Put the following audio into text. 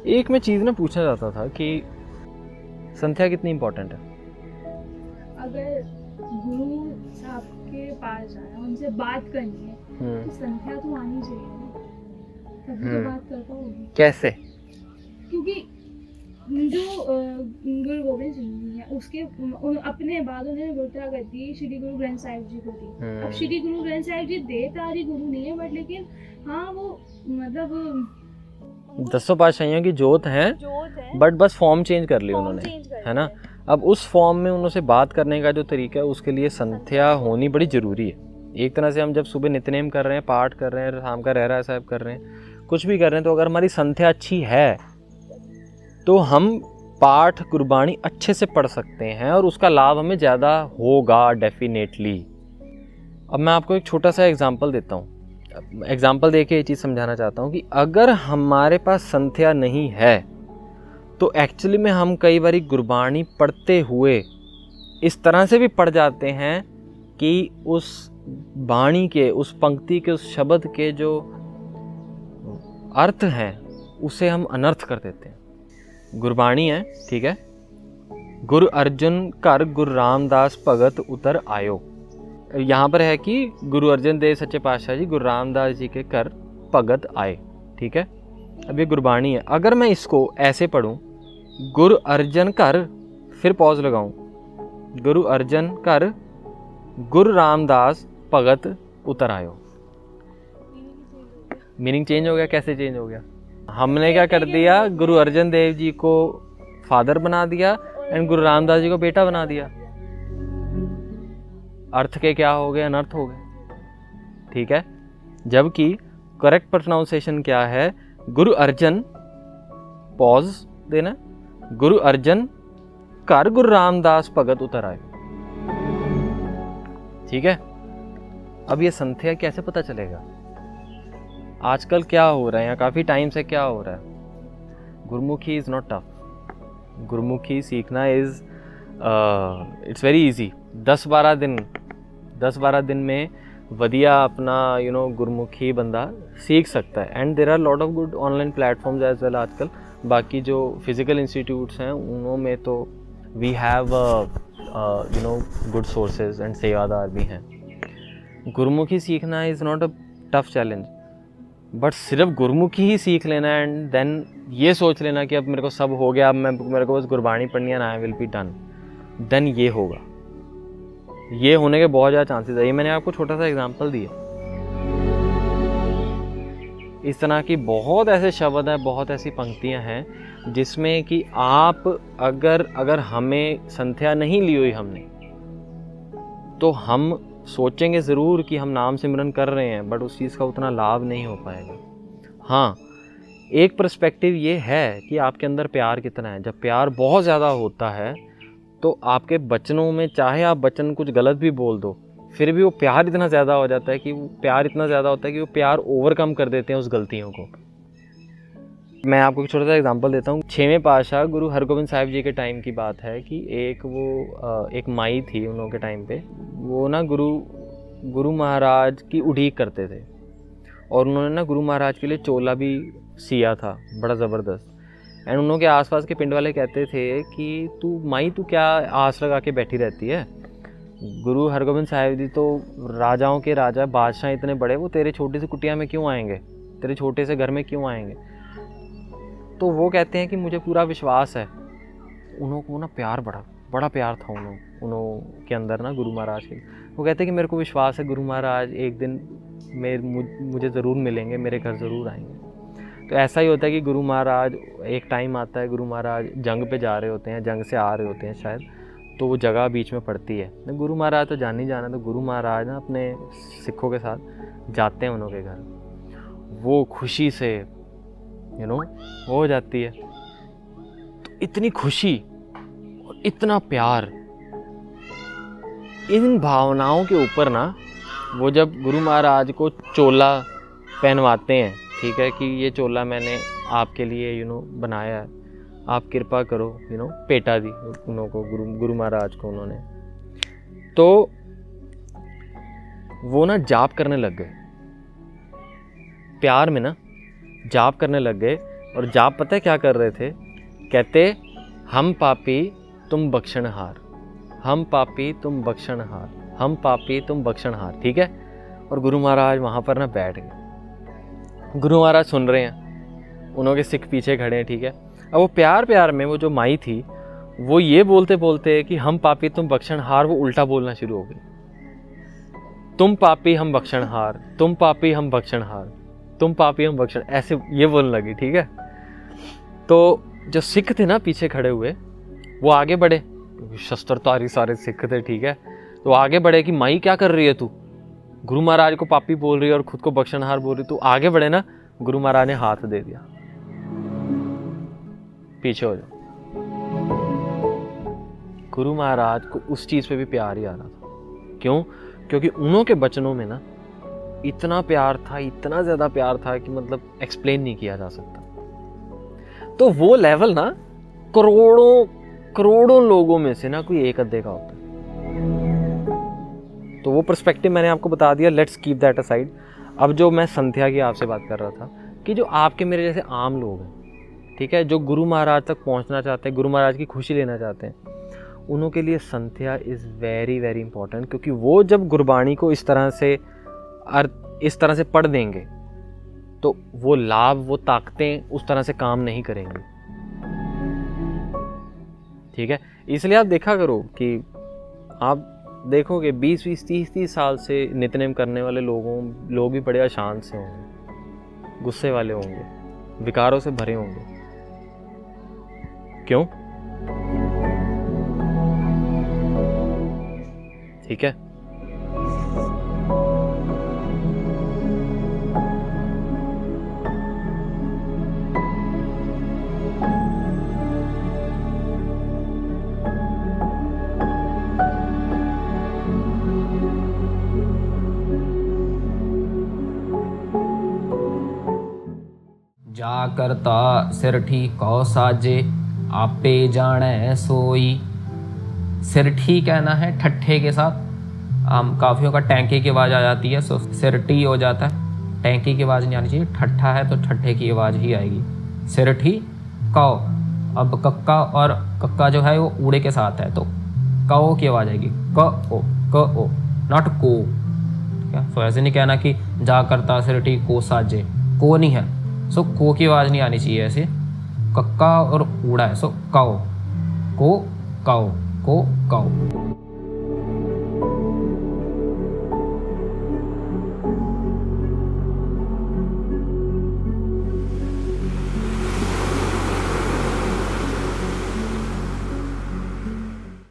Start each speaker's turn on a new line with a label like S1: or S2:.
S1: एक मैं चीज़ ना पूछना चाहता था कि संध्या कितनी इम्पोर्टेंट है?
S2: अगर गुरु साहब के पास जाना, उनसे बात करनी है तो संध्या तो आनी चाहिए ना, तभी तो बात कर पाओगे।
S1: कैसे?
S2: क्योंकि जो गुरु गोविंद सिंह जी हैं, उसके अपने बाद उन्होंने गुरुता कर दी श्री गुरु ग्रंथ साहिब जी को दी। अब श्री गुरु ग्रंथ साहिब जी देवतारी गुरु नहीं है, बट लेकिन हाँ वो मतलब
S1: 10 पातशाहियों की जोत है, बट बस फॉर्म चेंज कर ली उन्होंने, है ना। अब उस फॉर्म में उनसे बात करने का जो तरीका है उसके लिए संध्या होनी बड़ी ज़रूरी है। एक तरह से हम जब सुबह नित्यनेम कर रहे हैं, पाठ कर रहे हैं, शाम का रहरास साहब कर रहे हैं, कुछ भी कर रहे हैं, तो अगर हमारी संध्या अच्छी है तो हम पाठ गुरबाणी अच्छे से पढ़ सकते हैं और उसका लाभ हमें ज़्यादा होगा डेफिनेटली। अब मैं आपको एक छोटा सा एग्जांपल देता हूँ। एग्जांपल देके ये चीज़ समझाना चाहता हूँ कि अगर हमारे पास संध्या नहीं है तो एक्चुअली में हम कई बार गुरबाणी पढ़ते हुए इस तरह से भी पढ़ जाते हैं कि उस बाणी के, उस पंक्ति के, उस शब्द के जो अर्थ हैं उसे हम अनर्थ कर देते हैं। गुरबाणी है, ठीक है। गुरु अर्जुन कर गुरु रामदास भगत उतर आयो। यहाँ पर है कि गुरु अर्जन देव सच्चे पातशाह जी गुरु रामदास जी के कर भगत आए, ठीक है। अब ये गुरबाणी है। अगर मैं इसको ऐसे पढ़ूं, गुरु अर्जन कर, फिर पॉज लगाऊं, गुरु अर्जन कर गुरु रामदास भगत उतर आयो, मीनिंग चेंज हो गया। कैसे चेंज हो गया? हमने क्या कर दिया, गुरु अर्जन देव जी को फादर बना दिया एंड गुरु रामदास जी को बेटा बना दिया। अर्थ के क्या हो गए? अनर्थ हो गए, ठीक है। जबकि करेक्ट प्रोनाउंसिएशन क्या है? गुरु अर्जन, पॉज देना, गुरु अर्जन कर गुरु रामदास भगत उतर आए, ठीक है। अब ये संध्या कैसे पता चलेगा? आजकल क्या हो रहा है, या काफ़ी टाइम से क्या हो रहा है, Gurmukhi is not tough. Gurmukhi सीखना इज़ इट्स वेरी इजी। 10-12 दिन में वधिया अपना गुरमुखी बंदा सीख सकता है। And there are lot of good online platforms as well आजकल। बाकी जो फिजिकल इंस्टीट्यूट्स हैं उनमें तो we have good sources and सेवादार भी हैं। गुरमुखी सीखना is not a tough challenge, but सिर्फ गुरमुखी ही सीख लेना एंड देन ये सोच लेना कि अब मेरे को सब हो गया, अब मेरे को बस गुरबाणी पढ़नी है, I will be done, then ये होगा। ये होने के बहुत ज़्यादा चांसेस है। ये मैंने आपको छोटा सा एग्जांपल दिया। इस तरह की बहुत ऐसे शब्द हैं, बहुत ऐसी पंक्तियां हैं जिसमें कि आप अगर हमें संध्या नहीं ली हुई हमने, तो हम सोचेंगे ज़रूर कि हम नाम सिमरन कर रहे हैं, बट उस चीज़ का उतना लाभ नहीं हो पाएगा। हाँ, एक पर्सपेक्टिव ये है कि आपके अंदर प्यार कितना है। जब प्यार बहुत ज़्यादा होता है तो आपके बचनों में, चाहे आप बचन कुछ गलत भी बोल दो, फिर भी वो प्यार इतना ज़्यादा हो जाता है कि वो प्यार ओवरकम कर देते हैं उस गलतियों को। मैं आपको एक छोटा सा एग्जांपल देता हूँ। 6वें पातशाह गुरु हरगोबिंद साहिब जी के टाइम की बात है कि एक माई थी उन लोगों के टाइम पे। वो ना गुरु महाराज की उड़ीक करते थे और उन्होंने ना गुरु महाराज के लिए चोला भी सिया था, बड़ा ज़बरदस्त। एंड उन लोगों के आसपास के पिंड वाले कहते थे कि तू क्या आस लगा के बैठी रहती है, गुरु हरगोबिंद साहिब जी तो राजाओं के राजा, बादशाह इतने बड़े, वो तेरे छोटी सी कुटिया में क्यों आएंगे, तेरे छोटे से घर में क्यों आएंगे। तो वो कहते हैं कि मुझे पूरा विश्वास है। उनको ना प्यार बड़ा प्यार था उन्हों के अंदर ना गुरु महाराज के। वो कहते हैं कि मेरे को विश्वास है गुरु महाराज एक दिन मुझे ज़रूर मिलेंगे, मेरे घर ज़रूर आएंगे। तो ऐसा ही होता है कि गुरु महाराज, एक टाइम आता है गुरु महाराज जंग पे जा रहे होते हैं, जंग से आ रहे होते हैं शायद, तो वो जगह बीच में पड़ती है। तो गुरु महाराज तो जान ही जाना, तो गुरु महाराज ना अपने सिखों के साथ जाते हैं उन्होंने के घर। वो खुशी से हो जाती है। तो इतनी खुशी और इतना प्यार, इन भावनाओं के ऊपर ना वो जब गुरु महाराज को चोला पहनवाते हैं, ठीक है, कि ये चोला मैंने आपके लिए बनाया है, आप कृपा करो, पेटा दी उनको गुरु महाराज को उन्होंने। तो वो ना जाप करने लग गए, प्यार में ना जाप करने लग गए। और जाप पता है क्या कर रहे थे? कहते हम पापी तुम बख्शनहार, हम पापी तुम बख्शनहार, हम पापी तुम बख्शनहार, ठीक है। और गुरु महाराज वहाँ पर ना बैठ गए। गुरु महाराज सुन रहे हैं, उन्होंने सिख पीछे खड़े हैं, ठीक है। अब वो प्यार प्यार में वो जो माई थी वो ये बोलते बोलते कि हम पापी तुम बख्शनहार, वो उल्टा बोलना शुरू हो गई। तुम पापी हम बख्शनहार, तुम पापी हम बख्शनहार, तुम पापी हम बख्शण, ऐसे ये बोलने लगी, ठीक है। तो जो सिख थे ना पीछे खड़े हुए, वो आगे बढ़े, शस्त्रधारी सारे सिख थे, ठीक है। तो आगे बढ़े कि माई क्या कर रही है तू, गुरु महाराज को पापी बोल रही है और खुद को बख्शनहार बोल रही, तू आगे बढ़े ना। गुरु महाराज ने हाथ दे दिया, पीछे हो जाओ। गुरु महाराज को उस चीज पे भी प्यार ही आ रहा था। क्यों? क्योंकि उन्होंने के बचनों में ना इतना प्यार था, इतना ज्यादा प्यार था कि मतलब एक्सप्लेन नहीं किया जा सकता। तो वो लेवल ना करोड़ों करोड़ों लोगों में से ना कोई एक अद्धे का होता है। तो वो पर्सपेक्टिव मैंने आपको बता दिया, लेट्स कीप दैट असाइड। अब जो मैं संध्या की आपसे बात कर रहा था कि जो आपके मेरे जैसे आम लोग हैं, ठीक है, जो गुरु महाराज तक पहुंचना चाहते हैं, गुरु महाराज की खुशी लेना चाहते हैं, उन्हों के लिए संध्या इज़ वेरी वेरी इंपॉर्टेंट। क्योंकि वो जब गुरबाणी को इस तरह से पढ़ देंगे तो वो लाभ, वो ताकतें उस तरह से काम नहीं करेंगी, ठीक है। इसलिए आप देखा करो कि आप देखोगे 20-20, 30-30 साल से नित्यनेम करने वाले लोग भी बड़े अशांत से होंगे, गुस्से वाले होंगे, विकारों से भरे होंगे। क्यों? ठीक है।
S3: जा करता सिरठी कौ साजे, आपे जाने सोई। सिरठी कहना है ठट्ठे के साथ। आम काफियों का टैंके की आवाज़ आ जाती है, सो सिरठी हो जाता है, टैंकी की आवाज़ नहीं आनी चाहिए। ठट्ठा है तो ठट्ठे की आवाज़ ही आएगी। सिरठी कौ। अब कक्का और कक्का जो है वो ऊड़े के साथ है, तो कौ की आवाज़ आएगी, क ओ, नॉट को। क्या? सो ऐसे नहीं कहना कि जा करता सिरठी को साजे, को नहीं है। सो को की आवाज़ नहीं आनी चाहिए ऐसे। कक्का और ऊड़ा है, सो काओ, को काओ, को काओ।